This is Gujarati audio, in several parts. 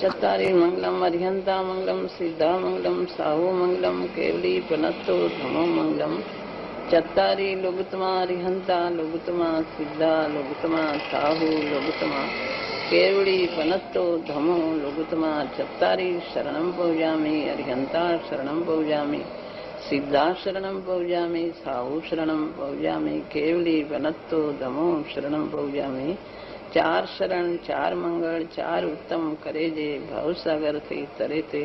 चत्तारि मंगलम अर्हंता मंगलम सिद्धा मंगलम साहु मंगलम केवली पनत्तो धमो मंगलम चत्तारि लोगुतमा अर्हंता लोगुतमा सिद्धा लोगुतमा साहु लोगुतमा केवली पनत्तो धमो लोगुतमा चत्तारि शरणं पौजामि अर्हंता शरणं पौजामि सिद्धा शरणं पौजामि साहु शरणं पौजामि केवली पनत्तो धमो शरणं पौजामि चार शरण चार मंगल चार उत्तम करे जे भवसागर थी तरे ते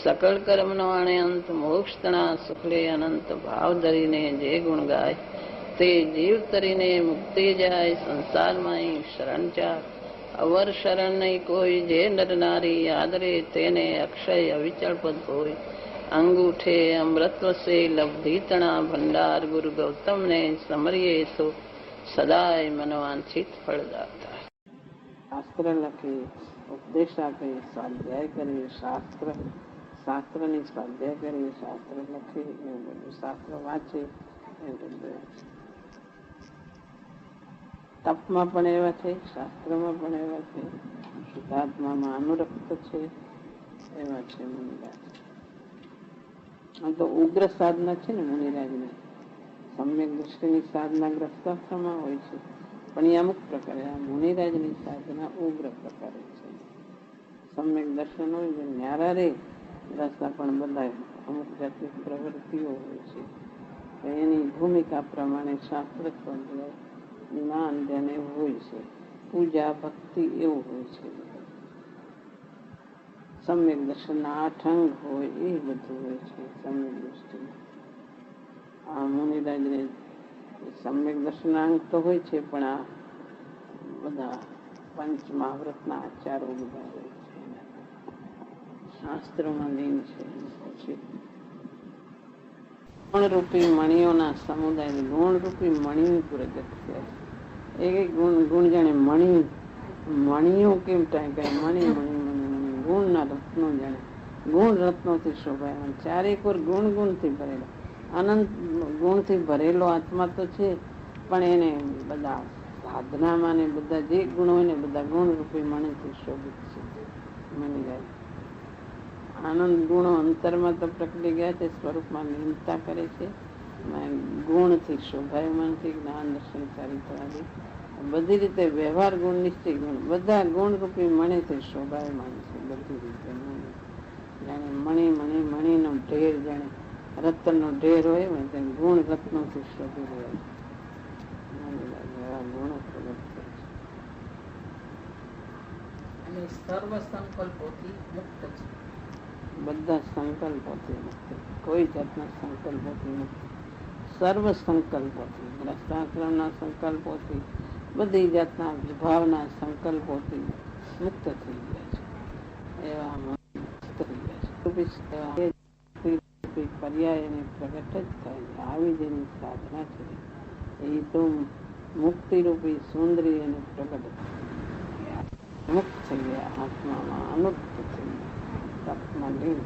सकल कर्म नो आणे अंत मोक्ष तना सुखले अनंत भाव धरीने जे गुण गाय ते जीव तरीने मुक्ति जाय संसार माई शरण चार अवर शरण नहीं कोई जे नर नारी आदरे तेने अक्षय अविचल पद कोई अंगूठे अमृतव से लब्धि तना भंडार गुरु गौतम ने समरिये सो सदाय मनवांछित फल दाता है। शास्त्र लखे उपदेश आपे स्वाध्याय करे शास्त्र શાસ્ત્રની સ્વાધ્યાય કરે શાસ્ત્ર લખે એવું બધું શાસ્ત્ર વાંચે એવું બધું તપમાં પણ એવા છે શાસ્ત્રમાં પણ એવા છે શુદ્ધાત્મામાં અનુરક્ત છે એવા છે મુનિરાજ. આમ તો ઉગ્ર સાધના છે ને મુનિરાજની સમ્યક દૃષ્ટિની સાધના ગ્રસ્તાશ્રમમાં હોય છે પણ એ અમુક પ્રકારે આ મુનિરાજની સાધના ઉગ્ર પ્રકારે છે. સમ્યક દર્શન હોય છે ન્યારા રે રસ્તા પણ બધા અમુક જાતની પ્રવૃત્તિઓ હોય છે એની ભૂમિકા પ્રમાણે શાસ્ત્ર સ્વાધ્યાય જ્ઞાન ધ્યાન એવું હોય છે પૂજા ભક્તિ એવું હોય છે. સમ્યક દર્શનના 8 અંગ હોય એ બધું હોય છે સમ્યક દૃષ્ટિ. આ મુનિરાજને સમ્યક દર્શનના અંગ તો હોય છે પણ આ બધા પંચ મહાવ્રતના આચારો બધા હોય છે શાસ્ત્રોમાં લીન છે. પછી ગુણરૂપી મણીઓના સમુદાય ગુણરૂપી મણી પ્રગટ થયા છે. એક ગુણ જાણે મણીઓ કેમ થાય કઈ મણી મણી મણી ગુણના રત્નો જાણે ગુણ રત્નોથી શોભાય ચારેક વાર ગુણથી ભરેલા અનંત ગુણથી ભરેલો આત્મા તો છે પણ એને બધા સાધનામાં ને બધા જે ગુણ હોય ને બધા ગુણરૂપી મણીથી શોભિત છે. મની આનંદ ગુણો અંતરમાં તો પ્રગટી ગયા છે સ્વરૂપમાં લીનતા કરે છે ગુણથી શોભાયમાનથી જ્ઞાન દર્શન ચારિત્રાદી બધી રીતે વ્યવહાર ગુણ નિશ્ચય ગુણ બધા ગુણરૂપી મણીથી શોભાયમાન છે. બધી રીતે જાણે મણીનો ઢેર જાણે રત્નનો ઢેર હોય ને તેમ ગુણ રત્નોથી શોભી રહ્યા છે. ગુણો પ્રગટ થાય છે અને સર્વ સંકલ્પોથી મુક્ત છે. બધા સંકલ્પોથી મુક્ત કોઈ જાતના સંકલ્પોથી મુક્ત સર્વ સંકલ્પોથી ગ્રસ્તાશ્રમના સંકલ્પોથી બધી જાતના વિભાવના સંકલ્પોથી મુક્ત થઈ ગયા છે. એવા મુક્ત થઈ ગયા છે પર્યાય એને પ્રગટ જ થાય છે. આવી જેની સાધના છે એ તો મુક્તિરૂપી સુંદરી એને પ્રગટ મુક્ત થઈ ગયા આત્મામાં અનુક્ત થઈ ગયા તપમાં લીન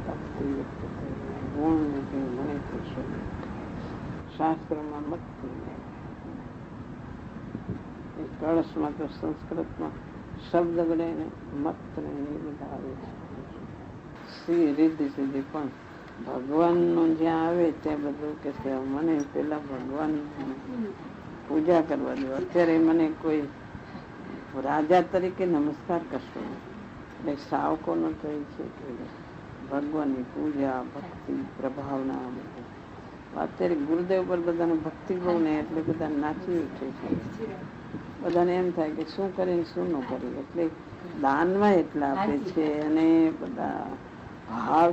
તપથી યુક્ત થઈ ગયા ગુણને મણીથી શોધે શાસ્ત્રમાં મત થઈ ગયા. એ કળશમાં તો સંસ્કૃતમાં શબ્દ ગણે ને મત ને એ બધા આવે છે. શ્રી રિદ્ધિ સિદ્ધિ પણ ભગવાનનું જ્યાં આવે ત્યાં બધું કે મને પેલા ભગવાન પૂજા કરવા દો. અત્યારે મને કોઈ રાજા તરીકે નમસ્કાર કરશો એટલે સાવકોનો તો એ છે કે ભગવાનની પૂજા ભક્તિ પ્રભાવના બધું. અત્યારે ગુરુદેવ પર બધાને ભક્તિ બહુ ને એટલે બધા નાચી ઉઠે છે. બધાને એમ થાય કે શું કરીને શું ન કરે એટલે દાનમાં એટલા આપે છે અને બધા ભાવ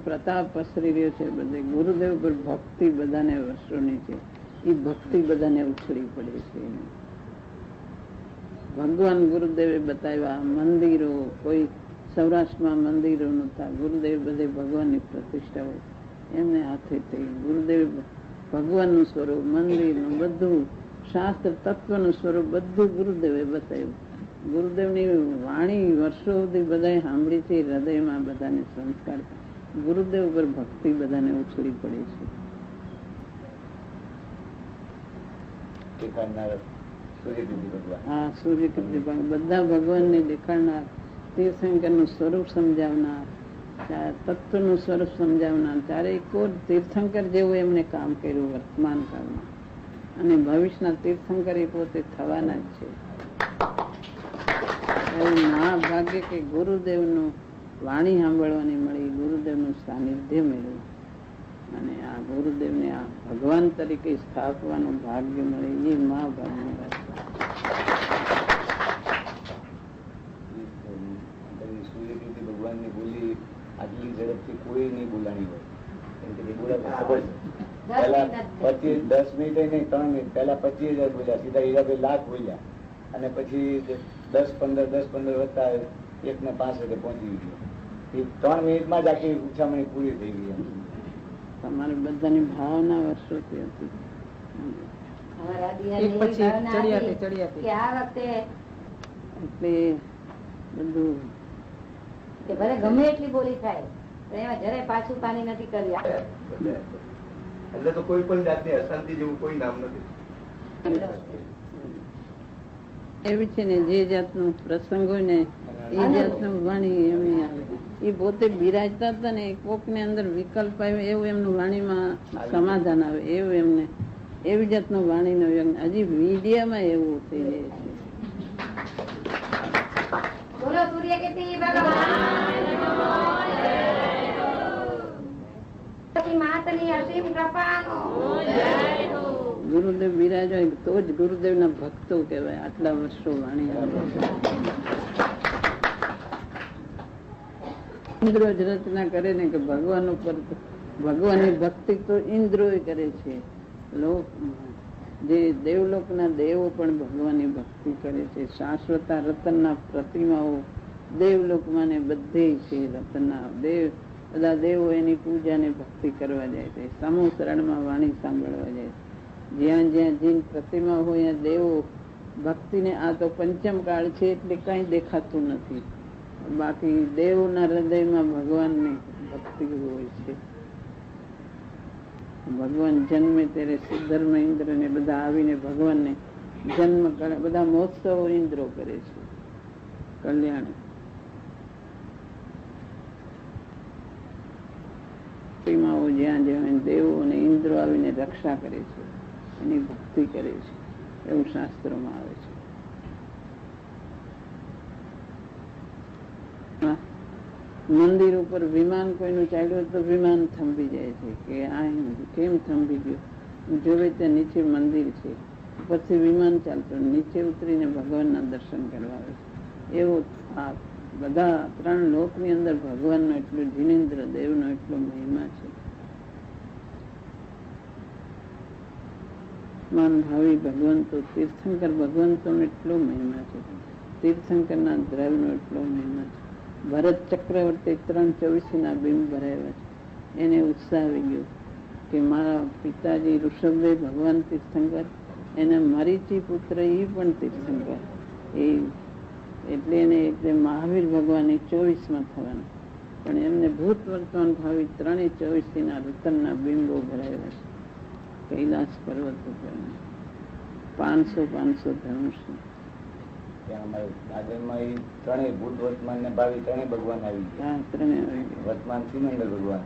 પ્રતાપ પસરી રહ્યો છે બધે. ગુરુદેવ પર ભક્તિ બધાને વર્ષોની છે એ ભક્તિ બધાને ઉછળી પડે છે. ભગવાન ગુરુદેવે બતાવ્યા મંદિરો કોઈ સૌરાષ્ટ્રમાં મંદિરો નહોતા ગુરુદેવ બધે ભગવાનની પ્રતિષ્ઠાઓ એમને હાથે થઈ. ગુરુદેવ ભગવાનનું સ્વરૂપ મંદિરનું બધું શાસ્ત્ર તત્વનું સ્વરૂપ બધું ગુરુદેવે બતાવ્યું. ગુરુદેવની વાણી વર્ષો સુધી બધાએ સાંભળી છે હૃદયમાં બધાને સંસ્કાર ગુરુદેવ પર ભક્તિ બધાને ઉછળી પડે છે. હા, સૂર્યકૃતિ બધા ભગવાનને દેખાડનાર, તીર્થંકરનું સ્વરૂપ સમજાવનાર, તત્વનું સ્વરૂપ સમજાવનાર. ત્યારે કોઈ તીર્થંકર જેવું એમને કામ કર્યું વર્તમાન કાળમાં, અને ભવિષ્યના તીર્થંકર એ પોતે થવાના જ છે. એવું મહાભાગ્ય કે ગુરુદેવનું વાણી સાંભળવાની મળી, ગુરુદેવનું સાનિધ્ય મળ્યું, અને આ ગુરુદેવને આ ભગવાન તરીકે સ્થાપવાનું ભાગ્ય મળે, એ મહાભાગ્યની વાત. ભગવાનની બોલી આટલી ઝડપથી કોઈ નહીં બોલાણી હોય. પેલા 10 મિનિટ નહીં, 3 મિનિટ પહેલા 25,000 બોલ્યા, સીધા હીરાભાઈ લાખ બોલ્યા, અને પછી 10-15 વધતા 1:05 પહોંચી ગયો. 3 મિનિટમાં જ આખી ઉછામણી પૂરી થઈ ગઈ. તમારે બધાની ભાવના વર્ષોથી હતી. એટલે બધું ગમે એટલી બોલી થાય એમાં જરાય પાછું પાણી નથી કરી. એટલે તો કોઈ પણ જાતની અશાંતિ જેવું કોઈ નામ નથી. એવી છે ને, જે જાતનો પ્રસંગ હોય ને એ જાતનું વાણી એમની આવે. એ પોતે બિરાજતા હતા ને, કોક ને અંદર વિકલ્પ આવે એવું એમનું વાણીમાં સમાધાન આવે, એવું એમને એવી જાતનું વાણીનો યોગ. હજી મીડિયામાં એવું થઈ જાય છે. બોલો સૂર્યકીર્તિ ગુરુદેવ બિરાજ હોય તો જ ગુરુદેવ ના ભક્તો કહેવાય. આટલા વર્ષો વાણી ઇન્દ્રો જ રચના કરે ને કે ભગવાન ઉપર, ભગવાનની ભક્તિ તો ઇન્દ્રો કરે છે. લોક જે દેવલોકના દેવો પણ ભગવાનની ભક્તિ કરે છે. શાશ્વતા રતનના પ્રતિમાઓ દેવલોકમાં ને બધે છે. રતનના દેવ, બધા દેવો એની પૂજા ને ભક્તિ કરવા જાય છે. સમૂહ શરણમાં વાણી સાંભળવા જાય છે. જ્યાં જ્યાં જીન પ્રતિમા હોય ત્યાં દેવો ભક્તિને, આ તો પંચમ કાળ છે એટલે કઈ દેખાતું નથી, બાકી દેવોના હૃદયમાં ભગવાનની ભક્તિ હોય છે. ભગવાન જન્મે ત્યારે સિદ્ધર્મ ઇન્દ્ર ને બધા આવીને ભગવાનને જન્મ કરે. બધા મહોત્સવો ઇન્દ્રો કરે છે. કલ્યાણ જ્યાં જ્યાં દેવો અને ઇન્દ્રો આવીને રક્ષા કરે છે, એની ભક્તિ કરે છે, એવું શાસ્ત્રોમાં આવે છે. મંદિર ઉપર વિમાન કોઈનું ચાલ્યું તો વિમાન થંભી જાય છે કે આ કેમ થંભી ગયું. જોવે ત્યાં નીચે મંદિર છે, પછી વિમાન ચાલતું, નીચે ઉતરીને ભગવાનના દર્શન કરવા આવે છે. એવું આ બધા 3 લોકની અંદર ભગવાનનો એટલો, જીનેન્દ્ર દેવનો એટલો મહિમા છે. માન ભાવી ભગવંતો, તીર્થંકર ભગવંતોનો એટલો મહિમા છે. તીર્થંકરના દ્રવ્યનો એટલો મહિમા છે. ભરત ચક્રવર્તી 324 બિંબ ભરાવ્યા છે. એને ઉત્સાહ આવી ગયો કે મારા પિતાજી ઋષભભાઈ ભગવાન તીર્થંકર, એના મરીચી પુત્ર એ પણ તીર્થંકર. એટલે એને એટલે મહાવીર ભગવાન 24માં થવાના, પણ એમને ભૂત વર્તમાન ભાવી 324 રતનના બિંબો ભરાવ્યા છે. કૈલાસ પર્વત ઉપર 500 ધનુષ. ત્રણેય ભૂત વર્તમાન ને ભાવિ ત્રણેય ભગવાન આવી ગયા. વર્તમાન સિમંદર ભગવાન,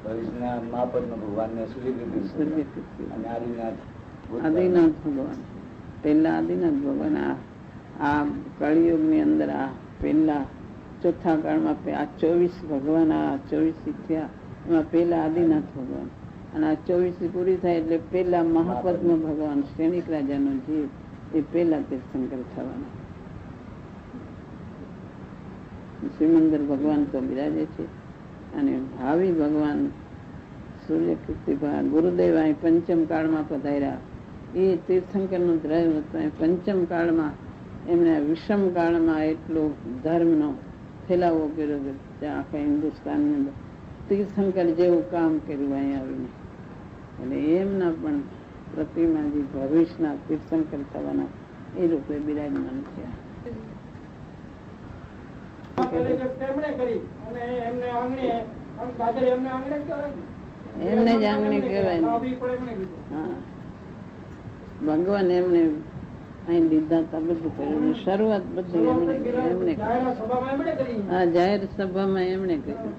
ભવિષ્યના મહાપદ્મ ભગવાન ને સૂર્યકૃતિ, અને આદિનાથ ભગવાન. પેલા આદિનાથ ભગવાન આ કળિયુગ ની અંદર આ પેલા ચોથા કાળમાં આ 24 ભગવાન, આ 24 થયા એમાં પેલા આદિનાથ ભગવાન, અને આ 24 પૂરી થાય એટલે પેલા મહાપદ્મ ભગવાન શ્રેણિક રાજાનો જીવ, એ પેલા તીર્થંકર થવાના. સિમંદર ભગવાન તો બિરાજે છે, અને ભાવિ ભગવાન સૂર્યકૃતિ ગુરુદેવ અહીં પંચમ કાળમાં પધાર્યા. એ તીર્થંકરનું દ્રવ્ય હતું. પંચમ કાળમાં એમણે વિષમ કાળમાં એટલો ધર્મનો ફેલાવો કર્યો કે આખા હિન્દુસ્તાનની અંદર તીર્થંકર જેવું કામ કર્યું અહીં આવીને. અને એમના પણ પ્રતિમાજી ભવિષ્યના તીર્થંકર થવાના એ રૂપે બિરાજમાન થયા. એમને જ આંગણે કહેવાય. હા, ભગવાન એમને અહીં લીધા હતા, બધું કર્યું, શરૂઆત બધી એમને હા, જાહેર સભામાં એમણે કર્યું.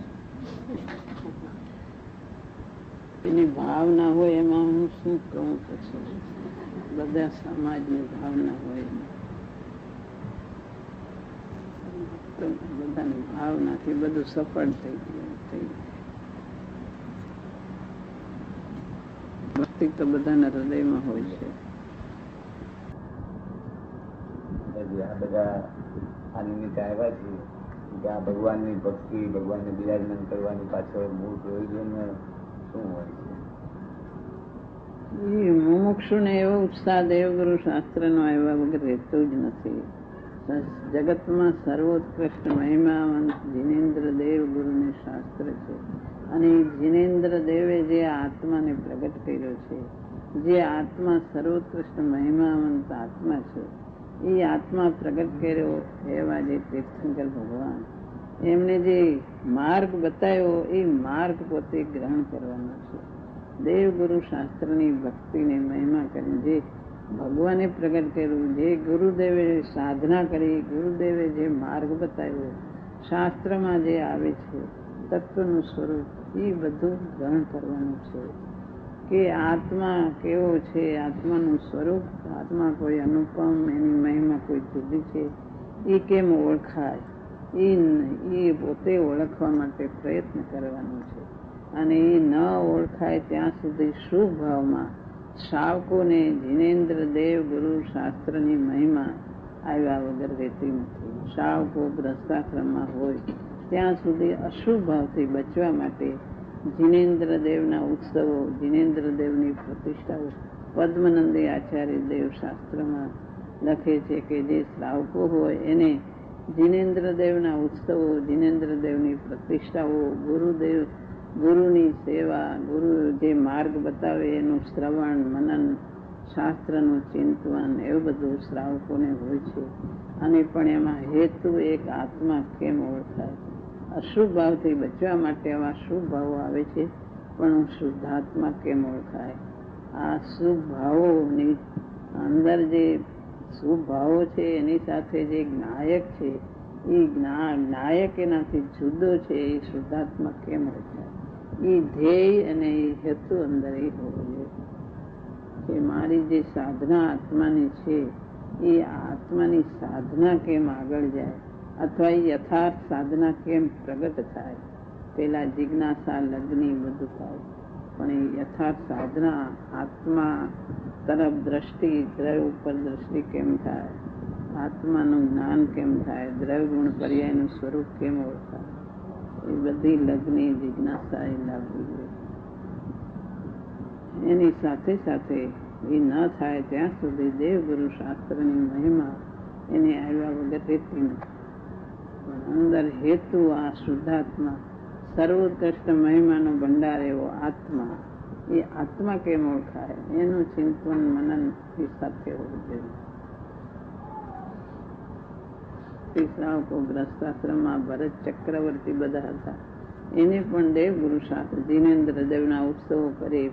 એની ભાવના હોય એમાં હું શું કહું? પછી બધા સમાજની ભાવના હોય તો બધાની ભાવનાથી બધું સફળ થઈ ગયું. ભક્તિ તો બધાના હૃદયમાં હોય છે. આ બધા આ નિમિત્તે આવ્યા છે કે આ ભગવાનની ભક્તિ, ભગવાનને બિરાજમાન કરવાની પાછળ મૂળ પ્રયોજન શું હોય છે? એ મુમુક્ષુને એવો ઉત્સાહ દેવગુરુ શાસ્ત્રનો આવ્યા વગર રહેતો જ નથી. જગતમાં સર્વોત્કૃષ્ટ મહિમાવંત જીનેન્દ્ર દેવ ગુરુને શાસ્ત્ર છે. અને જીનેન્દ્ર દેવે જે આત્માને પ્રગટ કર્યો છે, જે આત્મા સર્વોત્કૃષ્ટ મહિમાવંત આત્મા છે, એ આત્મા પ્રગટ કર્યો એવા જે તીર્થંકર ભગવાન, એમને જે માર્ગ બતાવ્યો એ માર્ગ પોતે ગ્રહણ કરવાનો છે. દેવગુરુ શાસ્ત્રની ભક્તિને મહિમા કરી જે ભગવાને પ્રગટ કર્યું, જે ગુરુદેવે સાધના કરી, ગુરુદેવે જે માર્ગ બતાવ્યો, શાસ્ત્રમાં જે આવે છે તત્વનું સ્વરૂપ, એ બધું ગ્રહણ કરવાનું છે. કે આત્મા કેવો છે, આત્માનું સ્વરૂપ, આત્મા કોઈ અનુપમ, એની મહિમા કોઈ જુદી છે, એ કેમ ઓળખાય, એ પોતે ઓળખવા માટે પ્રયત્ન કરવાનો છે. અને એ ન ઓળખાય ત્યાં સુધી શુભ ભાવમાં શ્રાવકોને જીનેન્દ્ર દેવ ગુરુ શાસ્ત્રની મહિમા આવ્યા વગર રહેતી નથી. શ્રાવકો ભ્રષ્ટાશ્રમમાં હોય ત્યાં સુધી અશુભ ભાવથી બચવા માટે જીનેન્દ્ર દેવના ઉત્સવો, જીનેન્દ્ર દેવની પ્રતિષ્ઠાઓ, પદ્મનંદી આચાર્ય દેવ શાસ્ત્રમાં લખે છે કે જે શ્રાવકો હોય એને જીનેન્દ્ર દેવના ઉત્સવો, જીનેન્દ્ર દેવની પ્રતિષ્ઠાઓ, ગુરુની સેવા, ગુરુ જે માર્ગ બતાવે એનું શ્રવણ, મનન, શાસ્ત્રનું ચિંતન, એવું બધું શ્રાવકોને હોય છે. અને પણ એમાં હેતુ એક આત્મા કેમ ઓળખાય, અશુભ ભાવથી બચવા માટે આવા શુભ ભાવો આવે છે, પણ શુદ્ધાત્મા કેમ ઓળખાય? આ શુભ ભાવોની અંદર જે શુભ ભાવો છે એની સાથે જે જ્ઞાયક છે, એ જ્ઞાયક એનાથી જુદો છે, એ શુદ્ધાત્મા કેમ ઓળખાય? એ ધ્યેય અને એ હેતુ અંદર એ હોવો જોઈએ કે મારી જે સાધના આત્માની છે, એ આત્માની સાધના કેમ આગળ જાય, અથવા એ યથાર્થ સાધના કેમ પ્રગટ થાય. પેલા જિજ્ઞાસા, લગ્ની બધું થાય, પણ એ યથાર્થ સાધના આત્મા તરફ દ્રષ્ટિ, દ્રવ્ય ઉપર દ્રષ્ટિ કેમ થાય, આત્માનું જ્ઞાન કેમ થાય, દ્રવ્ય ગુણ પર્યાયનું સ્વરૂપ કેમ ઓળખાય, એ બધી લગ્ની જિજ્ઞાસા એ લાવવી જોઈએ. એની સાથે સાથે એ ન થાય ત્યાં સુધી દેવગુરુ શાસ્ત્રની મહિમા એને આવ્યા વગર રહેતી નથી. પણ અંદર હેતુ આ શુદ્ધાત્મા, સર્વોત્કૃષ્ટ મહિમાનો ભંડાર એવો આત્મા, એ આત્મા કેમ ઓળખાય એનું ચિંતન મનન એ સાથે હોવું જોઈએ. શ્રાવકો ગ્રસ્તાશ્રમમાં ભરત ચક્રવર્તી બધા હતા, એને પણ દેવગુરુ શાસ્ત્ર જીનેન્દ્ર દેવના ઉત્સવો કરી,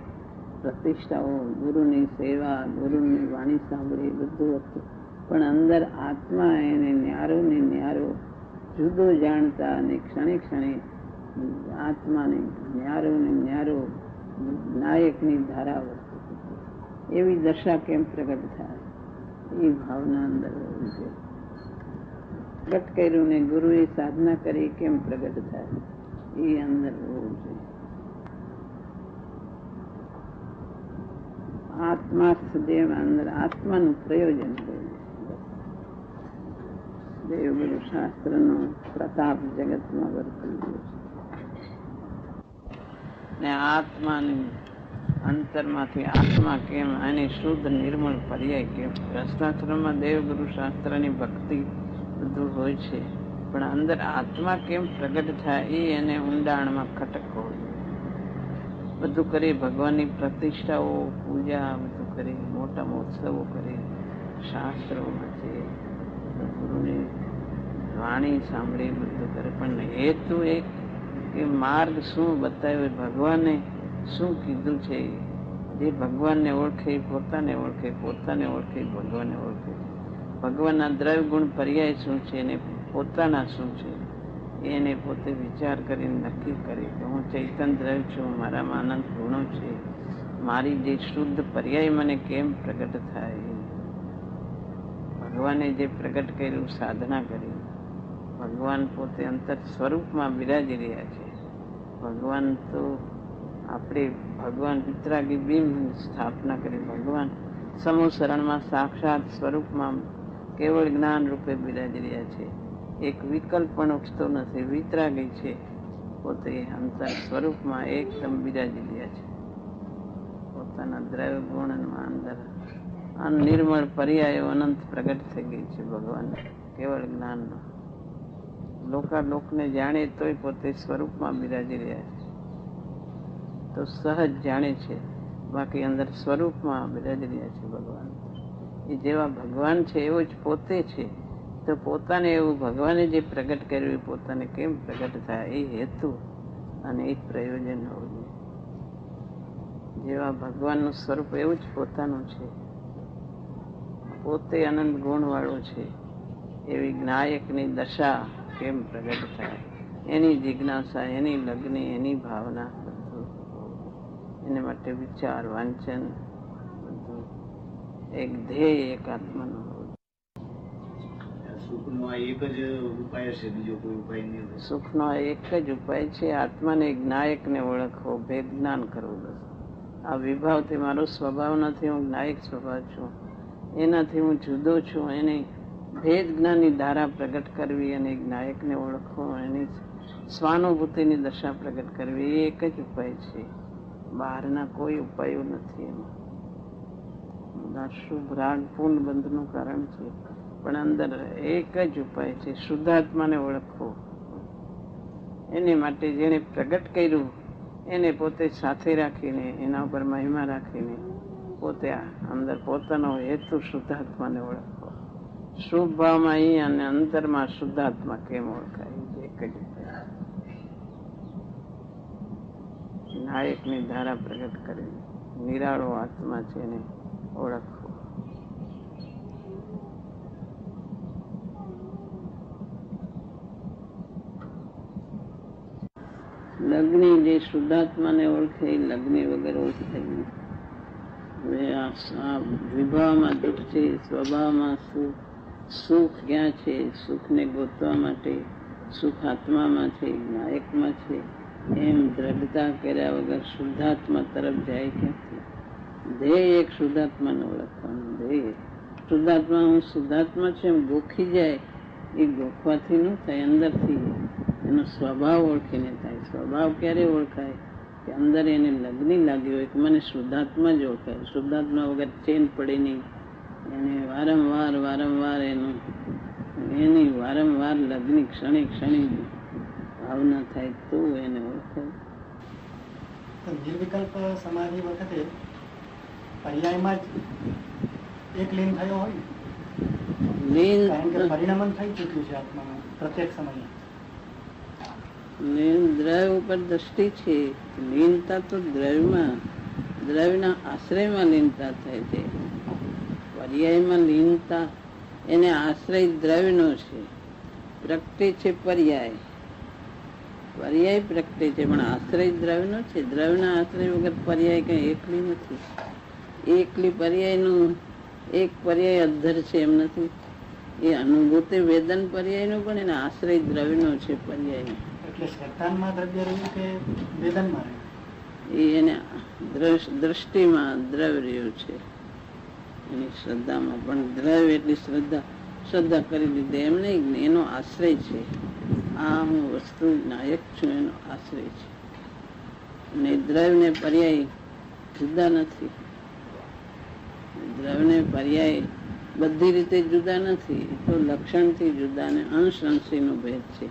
પ્રતિષ્ઠાઓ, ગુરુની સેવા, ગુરુની વાણી સાંભળી, બધું હતું. પણ અંદર આત્મા એને ન્યારો ને ન્યારો જુદો જાણતા અને ક્ષણે ક્ષણે આત્માને ન્યારો ને ન્યારો નાયકની ધારા વર્તી. એવી દશા કેમ પ્રગટ થાય, એ ભાવના અંદર હોવી જોઈએ. પ્રગટ કર્યું ને ગુરુએ સાધના કરી કેમ પ્રગટ થાય, એ અંદર હોવું જોઈએ. આત્માર્થ જેમ અંદર આત્માનું પ્રયોજન હોય. દેવગુરુ શાસ્ત્રનો પ્રતાપ જગતમાં વર્તી ગયો છે ને આત્માની અંતરમાંથી આત્મા કેમ, એની શુદ્ધ નિર્મળ પર્યાય કેમ. ભ્રષ્ટાશ્રમમાં દેવગુરુ શાસ્ત્રની ભક્તિ બધું હોય છે, પણ અંદર આત્મા કેમ પ્રગટ થાય એ એને ઊંડાણમાં ખટકવો જોઈએ. બધું કરી, ભગવાનની પ્રતિષ્ઠાઓ, પૂજા બધું કરી, મોટા મહોત્સવો કરી, શાસ્ત્રો વાંચે, ગુરુની વાણી સાંભળી, બધું કરે, પણ હેતુ એક કે માર્ગ શું બતાવ્યો, ભગવાને શું કીધું છે. જે ભગવાનને ઓળખે પોતાને ઓળખે, પોતાને ઓળખે ભગવાનને ઓળખે. ભગવાનના દ્રવ્ય ગુણ પર્યાય શું છે અને પોતાના શું છે એને પોતે વિચાર કરીને નક્કી કરે કે હું ચૈતન્ય દ્રવ્ય છું, મારામાં અનંત ગુણો છે, મારી જે શુદ્ધ પર્યાય મને કેમ પ્રગટ થાય. ભગવાને જે પ્રગટ કર્યું સાધના કરી, ભગવાન પોતે અંતર સ્વરૂપમાં બિરાજી રહ્યા છે. ભગવાન તો આપણે ભગવાન વિતરાગી બિંબ સ્થાપના કરી, ભગવાન સમૂહશરણમાં સાક્ષાત સ્વરૂપમાં કેવળ જ્ઞાન રૂપે બિરાજી રહ્યા છે. એક વિકલ્પ પણ ઉઠતો નથી, વિતરાગી છે, પોતે અંતર સ્વરૂપમાં એકદમ બિરાજી રહ્યા છે. પોતાના દ્રવ્ય ગુણમાં અંદર નિર્મળ પર્યાયો અનંત પ્રગટ થઈ ગઈ છે ભગવાન કેવળ જ્ઞાનનો. લોકને જાણે તોય પોતે સ્વરૂપમાં બિરાજી રહ્યા છે, તો સહજ જાણે છે, બાકી અંદર સ્વરૂપમાં બિરાજી રહ્યા છે ભગવાન. એ જેવા ભગવાન છે એવો જ પોતે છે, તો પોતાને એવું ભગવાને જે પ્રગટ કર્યું એ પોતાને કેમ પ્રગટ થાય, એ હેતુ અને એ પ્રયોજન હોવું જોઈએ. જેવા ભગવાનનું સ્વરૂપ એવું જ પોતાનું છે, પોતે અનંત ગુણ વાળો છે, એવી જ્ઞાયકની દશા કેમ પ્રગટ થાય, એની જિજ્ઞાસા, એની લગ્ન, એની ભાવના, એને માટે વિચાર, વાંચન, બધું એક ધ્યેય, એક આત્માનો. સુખનો આ એક જ ઉપાય છે, બીજો કોઈ ઉપાય નહીં. સુખનો આ એક જ ઉપાય છે, આત્માને જ્ઞાયકને ઓળખવો, ભેદ જ્ઞાન કરવું. બસ આ વિભાવથી મારો સ્વભાવ નથી, હું જ્ઞાયક સ્વભાવ છું, એનાથી હું જુદો છું, એની ભેદ જ્ઞાનની ધારા પ્રગટ કરવી અને જ્ઞાયકને ઓળખવો, એની સ્વાનુભૂતિની દશા પ્રગટ કરવી, એ એક જ ઉપાય છે. બહારના કોઈ ઉપાયો નથી. એમાં શુભ રાગ પૂર્ણ બંધનું કારણ છે, પણ અંદર એક જ ઉપાય છે, શુદ્ધાત્માને ઓળખવો. એને માટે જેને પ્રગટ કર્યું એને પોતે સાથે રાખીને, એના ઉપર મહિમા રાખીને, પોતે અંદર પોતાનો હેતુ શુદ્ધાત્માને ઓળખવો. શુભ ભાવમાં અહીં અને અંતરમાં શુદ્ધાત્મા કેમ ઓળખાય, એક જ ઉપાય. નાયકની ધારા પ્રગટ કરી નિરાળો આત્મા છે એને ઓળખવો. લગ્ની જે શુદ્ધાત્માને ઓળખે એ લગ્ની વગર ઓળખાય. હવે આ વિભાવમાં દુઃખ છે, સ્વભાવમાં સુખ. સુખ ક્યાં છે? સુખને ગોતવા માટે સુખ આત્મામાં છે, નાયકમાં છે, એમ દ્રઢતા કર્યા વગર શુદ્ધાત્મા તરફ જાય ક્યાંથી? ધ્યેય એક શુદ્ધાત્માને ઓળખવાનું. ધ્યેય શુદ્ધાત્મા, હું શુદ્ધાત્મા છું એમ ગોખી જાય, એ ગોખવાથી ન થાય, અંદરથી એનો સ્વભાવ ઓળખીને થાય. સ્વભાવ ક્યારે ઓળખાય? કે અંદર એને લગ્ની લાગી હોય કે મને શુદ્ધાત્મા જ ઓળખાય. શુદ્ધાત્મા વગર ચેન પડે નહીં. એને વારંવાર એની વારંવાર લગ્ની ક્ષણે ભાવના થાય તો એને ઓળખાય. નિર્વિકલ્પ સમાધિ વખતે પર્યાયમાં જ એક લીન થયો હોય, કારણ કે પરિણામન થઈ ચૂક્યું છે આત્મામાં પ્રત્યેક સમયે. દ્રવ્ય ઉપર દ્રષ્ટિ છે. લીનતા તો દ્રવ્યમાં, દ્રવ્યના આશ્રયમાં લીનતા થાય છે. પર્યાયમાં લીનતા એને આશ્રય દ્રવ્યનો છે. પ્રગટે છે પર્યાય, પર્યાય પ્રગટે છે, પણ આશ્રય દ્રવ્યનો છે. દ્રવ્યના આશ્રય વગર પર્યાય કઈ એકલી નથી. એકલી પર્યાયનું એક પર્યાય અધ્ધર છે એમ નથી. એ અનુભૂતિ વેદન પર્યાયનો પણ એને આશ્રય દ્રવ્યનો છે. પર્યાય એટલે શ્રદ્ધામાં દ્રવ્ય રહ્યું કે વેદનમાં રહ્યું? એ એને દ્રષ્ટિમાં દ્રવ્ય રહ્યું છે, એની શ્રદ્ધામાં. પણ દ્રવ્ય એટલી શ્રદ્ધા કરી લીધી એમ નહીં, એનો આશ્રય છે. આ હું વસ્તુ નાયક છું એનો આશ્રય છે. અને દ્રવ્ય ને પર્યાય જુદા નથી. દ્રવ્ય ને પર્યાય બધી રીતે જુદા નથી, તો લક્ષણથી જુદા ને અંશ અંશીનો ભેદ છે.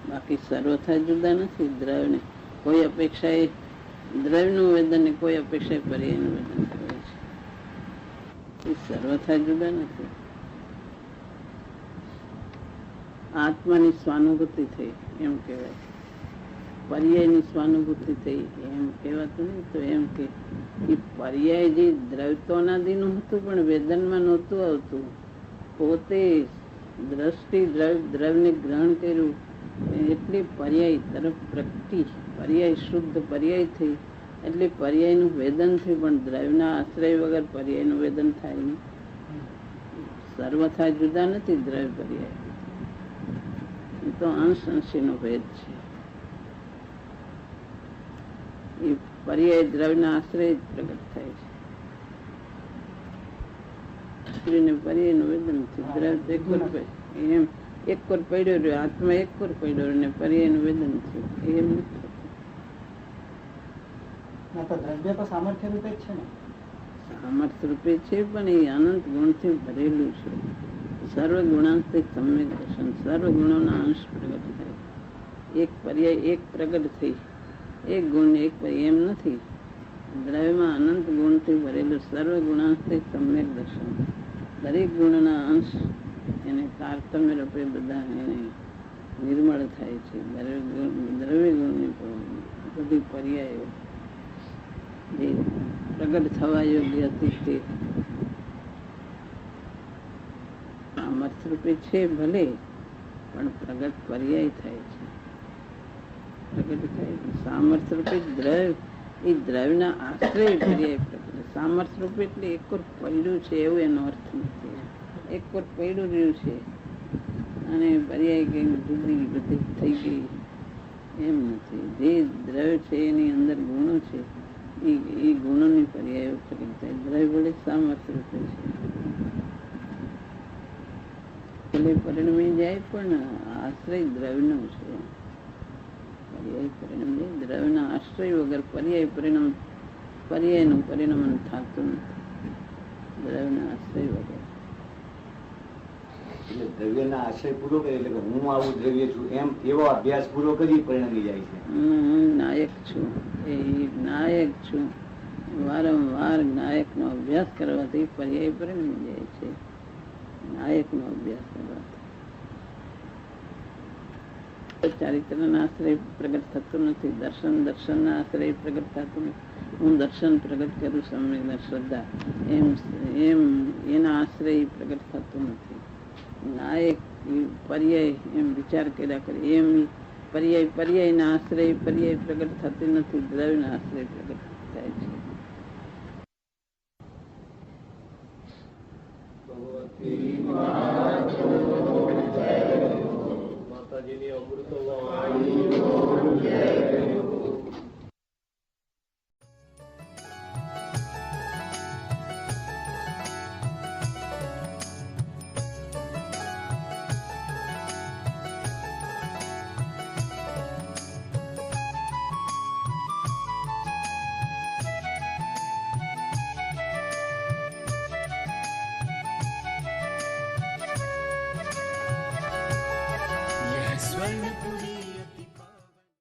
બાકી સર્વથા જુદા નથી. દ્રવ્યને કોઈ અપેક્ષાએ દ્રવ્યનું વેદન ને કોઈ અપેક્ષાએ પર્યાયનું વેદન કરે છે. એ સર્વથા જુદા નથી. આત્માની સ્વાનુભૂતિ થઈ એમ કહેવાય. પર્યાયની સ્વાનુભૂતિ થઈ એમ કહેવાતું નહીં. તો એમ કે એ પર્યાય જે દ્રવ્યત્વનાદીનું હતું પણ વેદનમાં નહોતું આવતું. પોતે દ્રષ્ટિ દ્રવ્યને ગ્રહણ કર્યું એટલે પર્યાય તરફ પ્રગતિ, પર્યાય શુદ્ધ પર્યાય થઈ એટલે પર્યાયનું વેદન થયું. પણ દ્રવ્યના આશ્રય વગર પર્યાયનું વેદન થાય નહીં. સર્વથા જુદા નથી દ્રવ્ય પર્યાય. એ તો અંશ અંશીનો ભેદ છે. એ પર્યાય દ્રવ્યના આશ્રય જ પ્રગટ થાય છે. સ્ત્રીને પર્યાયનું વેદન થયું. દ્રવ્ય એમ એક કોર પડ્યો રહ્યો, આત્મા એક કોર પડ્યો અને પર્યાયનું વેદન થયું. એમ નથી. દ્રવ્ય તો સામર્થ્ય રૂપે જ છે ને. સામર્થ્ય રૂપે છે પણ એ અનંત ગુણથી ભરેલું છે. સર્વ ગુણાંતિક સમ્યક દર્શન, સર્વ ગુણોના અંશ પ્રગટ થાય. એક પર્યાય એક પ્રગટ થઈ, એક ગુણ એક પર્યાય એમ નથી. દ્રવ્યમાં અનંત ગુણથી ભરેલું સર્વ ગુણાંતિક સમ્યક દર્શન, દરેક ગુણના અંશ એને તારતમ્ય રૂપે બધા એને નિર્મળ થાય છે. દ્રવ્ય ગુણની બધી પર્યાયો જે પ્રગટ થવા યોગ્ય હતી તે સામર્થ્ય રૂપે છે ભલે, પણ પ્રગટ પર્યાય થાય છે. પ્રગટ થાય સામર્થ્ય રૂપે દ્રવ્ય, એ દ્રવ્યના આશ્રય પર્યાય પ્રગટ. સામર્થ્ય રૂપે એટલે એક કોર પડ્યું છે એવું એનો અર્થ નથી. એક કોર પડ્યું રહ્યું છે અને પર્યાય કઈ જુદી બધી થઈ ગઈ એમ નથી. જે દ્રવ્ય છે એની અંદર ગુણો છે, એ ગુણોની પર્યાયો પ્રગટ થાય. દ્રવ્ય વડે સામર્થ્ય રૂપે છે એટલે પરિણમી જાય, પણ આશ્રય દ્રવ્યનો છે. પર્યાય પરિણામ જાય. દ્રવ્યના આશ્રય વગર પર્યાય પરિણામ, પર્યાયનું પરિણમન થતું નથી દ્રવ્યના આશ્રય વગર. એટલે દ્રવ્યના આશ્રય પૂરો કરે એટલે હું આવું દ્રવ્ય છું એમ એવો અભ્યાસ પૂરો કરી પરિણમી જાય છે. હું નાયક છું, એ નાયક છું. વારંવાર નાયકનો અભ્યાસ કરવાથી પર્યાય પરિણમી જાય છે. નાયકનો અભ્યાસ કરવાથી ચારિત્રના આશ્રય પ્રગટ થતું નથી. દર્શનના આશ્રય પ્રગટ થતું નથી. હું દર્શન પ્રગટ કરું સમ્યક શ્રદ્ધા, એમ એના આશ્રય પ્રગટ થતું નથી. નાયક પર્યાય એમ વિચાર કર્યા કરે એમ પર્યાયના આશ્રય પર્યાય પ્રગટ થતી નથી. દ્રવ્યના આશ્રય પ્રગટ થાય છે. માતાજીની અમૃતવાણી